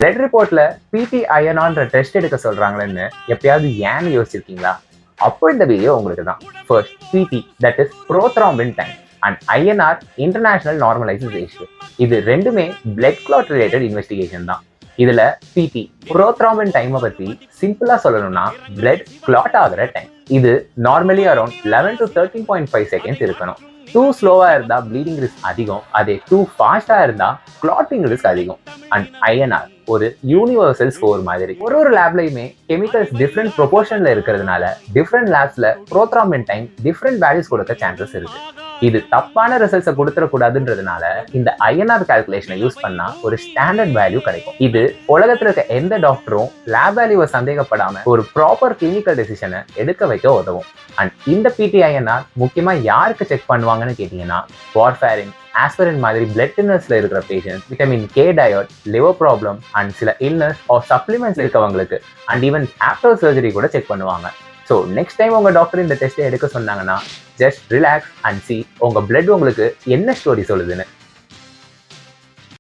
Blood ரிப்போர்ட்ல பிடி அயனான்ற test எடுக்க சொல்றாங்களேன்னு எப்பயாவது ஏன்னு யோசிச்சிருக்கீங்களா? அப்போ இந்த வீடியோ உங்களுக்கு தான். First, PT that is prothrombin time and INR international normalization ratio. இது ரெண்டுமே பிளட் கிளாட் ரிலேட்டட் இன்வெஸ்டிகேஷன் தான். இதுல பிடி ப்ரோத்ராம்பின் டைமை பத்தி சிம்பிளா சொல்லணும்னா பிளட் கிளாட் ஆகிற டைம். இது நார்மலி அரௌண்ட் 11 to 13.5 செகண்ட்ஸ் இருக்கணும். டூ ஸ்லோவா இருந்தா ப்ளீடிங் ரிஸ்க் அதிகம், அதே டூ ஃபாஸ்டா இருந்தா கிளாட்டிங் ரிஸ்க் அதிகம். அண்ட் ஐஎன்ஆர் ஒரு யூனிவர்சல் ஸ்கோர் மாதிரி. ஒரு லேப்லயுமே கெமிக்கல்ஸ் டிஃப்ரெண்ட் ப்ரொபோர்ஷன்ல இருக்கிறதுனால டிஃப்ரெண்ட் லேப்ஸ்ல ப்ரோத்ராம்பின் டைம் டிஃப்ரெண்ட் வேல்யூஸ் கொடுக்க சான்சஸ் இருக்கு. இது தப்பான ரிசல்ட்ஸை கொடுத்துடக்கூடாதுன்றதுனால இந்த ஐஎன்ஆர் கால்குலேஷனை யூஸ் பண்ணா ஒரு ஸ்டாண்டர்ட் வேல்யூ கிடைக்கும். இது உலகத்துல இருக்க எந்த டாக்டரும் லேப் வேல்யூவை சந்தேகப்படாம ஒரு ப்ராப்பர் கிளினிக்கல் டெசிஷனை எடுக்க வைக்க உதவும். அண்ட் இந்த பிடிஐஎன்ஆர் முக்கியமா யாருக்கு செக் பண்ணுவாங்கன்னு கேட்டீங்கன்னா, வார்ஃபேரின், ஆஸ்பிரின் மாதிரி பிளட் தின்னர்ஸ்ல இருக்கிற patient, vitamin K diet, liver problem and சில இல்னஸ் ஆர் சப்ளிமெண்ட்ஸ் இருக்கவங்களுக்கு, அண்ட் ஈவன் ஆஃப்டர் சர்ஜரி கூட செக் பண்ணுவாங்க. ஸோ நெக்ஸ்ட் டைம் உங்க டாக்டர் இந்த டெஸ்ட்டை எடுக்க சொன்னாங்கன்னா ஜஸ்ட் ரிலாக்ஸ் அண்ட் சி உங்க பிளட் உங்களுக்கு என்ன ஸ்டோரி சொல்லுதுன்னு.